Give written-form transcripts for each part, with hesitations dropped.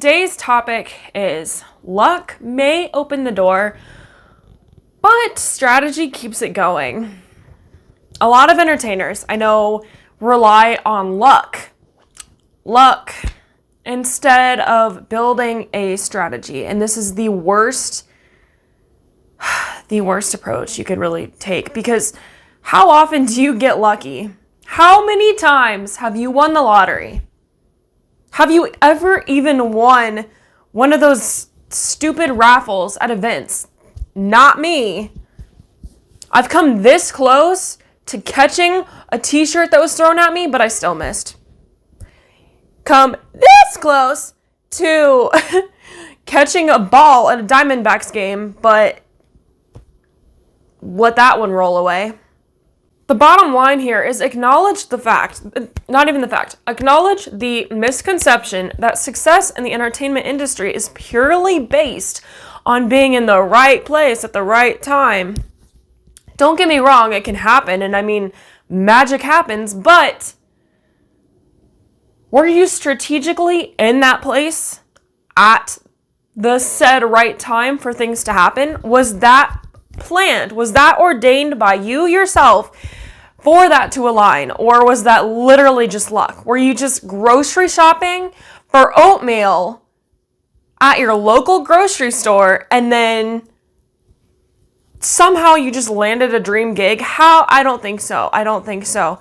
today's topic is luck may open the door, but strategy keeps it going. A lot of entertainers I know rely on luck instead of building a strategy. And this is the worst approach you could really take, because how often do you get lucky? How many times have you won the lottery? Have you ever even won one of those stupid raffles at events? Not me. I've come this close to catching a t-shirt that was thrown at me, but I still missed. Come this close to catching a ball at a Diamondbacks game, but let that one roll away. The bottom line here is acknowledge the misconception that success in the entertainment industry is purely based on being in the right place at the right time. Don't get me wrong, it can happen, and I mean, magic happens, but were you strategically in that place at the said right time for things to happen? Was that planned? Was that ordained by you yourself for that to align? Or was that literally just luck? Were you just grocery shopping for oatmeal at your local grocery store and then somehow you just landed a dream gig? How? I don't think so.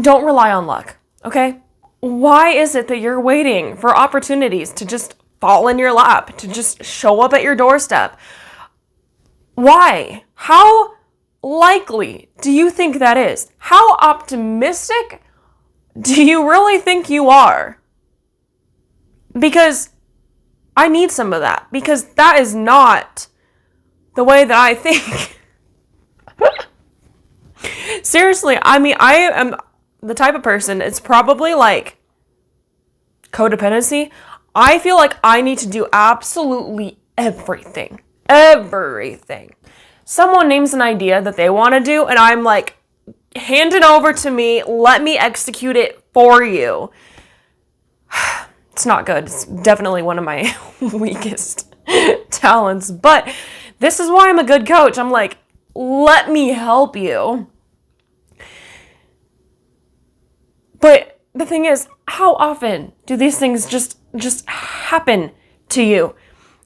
Don't rely on luck, okay? Why is it that you're waiting for opportunities to just fall in your lap, to just show up at your doorstep? Why? How likely do you think that is? How optimistic do you really think you are? Because I need some of that, because that is not the way that I think. Seriously, I mean, I am the type of person, it's probably like codependency. I feel like I need to do absolutely everything. Someone names an idea that they want to do, and I'm like, hand it over to me, let me execute it for you. It's not good. It's definitely one of my weakest talents, but this is why I'm a good coach. I'm like, let me help you. But the thing is, how often do these things just happen to you?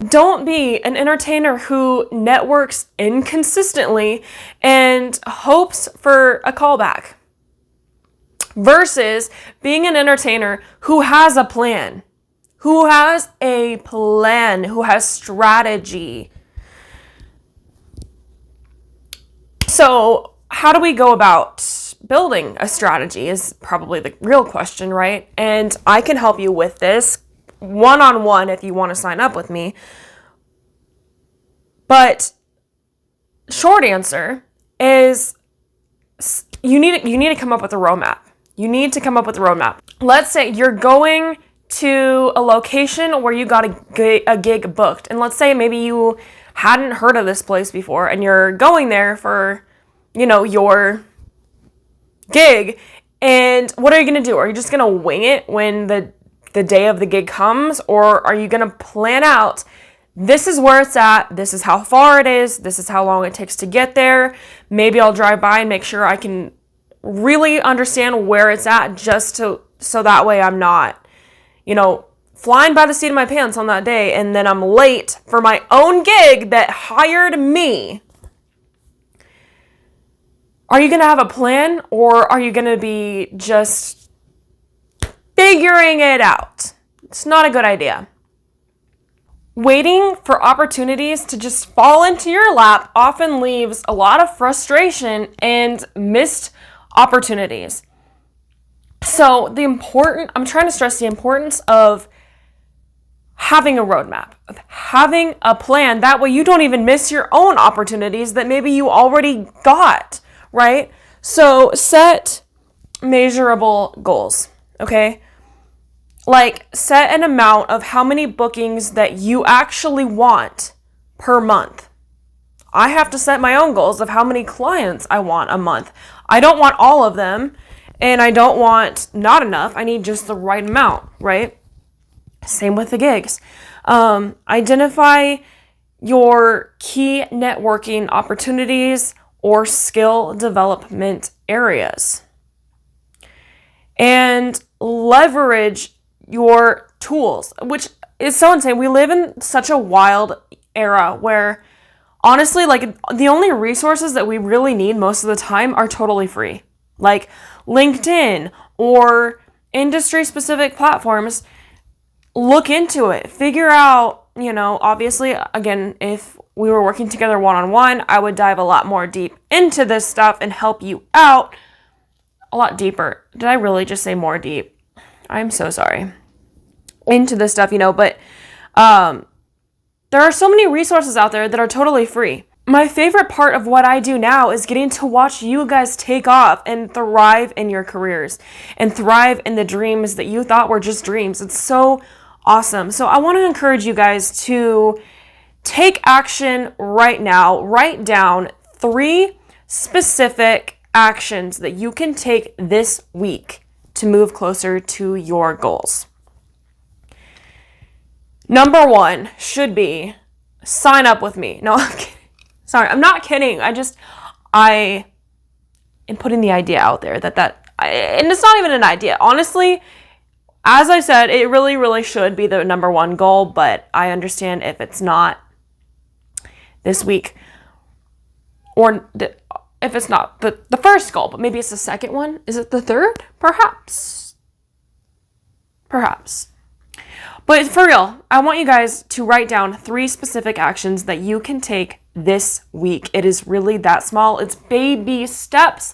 Don't be an entertainer who networks inconsistently and hopes for a callback versus being an entertainer who has a plan, who has strategy. So how do we go about building a strategy is probably the real question, right? And I can help you with this one-on-one if you want to sign up with me. But short answer is you need to come up with a roadmap. Let's say you're going to a location where you got a gig booked. And let's say maybe you hadn't heard of this place before and you're going there for, your gig. And what are you going to do? Are you just going to wing it when the day of the gig comes? Or are you going to plan out, this is where it's at, this is how far it is, this is how long it takes to get there. Maybe I'll drive by and make sure I can really understand where it's at so that way I'm not, flying by the seat of my pants on that day and then I'm late for my own gig that hired me. Are you going to have a plan, or are you going to be just figuring it out? It's not a good idea. Waiting for opportunities to just fall into your lap often leaves a lot of frustration and missed opportunities. So I'm trying to stress the importance of having a roadmap, of having a plan. That way you don't even miss your own opportunities that maybe you already got, right? So set measurable goals, okay? Like set an amount of how many bookings that you actually want per month. I have to set my own goals of how many clients I want a month. I don't want all of them, and I don't want not enough. I need just the right amount, right? Same with the gigs. Identify your key networking opportunities or skill development areas. And leverage your tools, which is so insane. We live in such a wild era where honestly, like, the only resources that we really need most of the time are totally free. Like LinkedIn or industry-specific platforms. Look into it. Figure out, obviously, again, if we were working together one-on-one, I would dive a lot more deep into this stuff and help you out a lot deeper. Did I really just say more deep? I'm so sorry. Into this stuff, but there are so many resources out there that are totally free. My favorite part of what I do now is getting to watch you guys take off and thrive in your careers and thrive in the dreams that you thought were just dreams. It's so awesome. So I want to encourage you guys to take action right now. Write down 3 specific actions that you can take this week to move closer to your goals. Number 1 should be sign up with me. No, I'm kidding. Sorry, I'm not kidding. I am putting the idea out there and it's not even an idea. Honestly, as I said, it really, really should be the number 1 goal, but I understand if it's not this week or if it's not the first goal, but maybe it's the second one. Is it the third? Perhaps. But for real, I want you guys to write down 3 specific actions that you can take this week. It is really that small. It's baby steps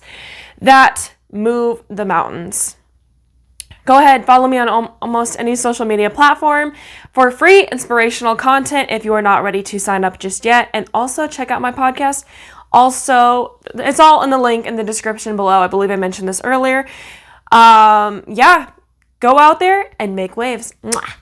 that move the mountains. Go ahead, follow me on almost any social media platform for free inspirational content if you are not ready to sign up just yet. And also check out my podcast. Also, it's all in the link in the description below. I believe I mentioned this earlier. Go out there and make waves. Mwah.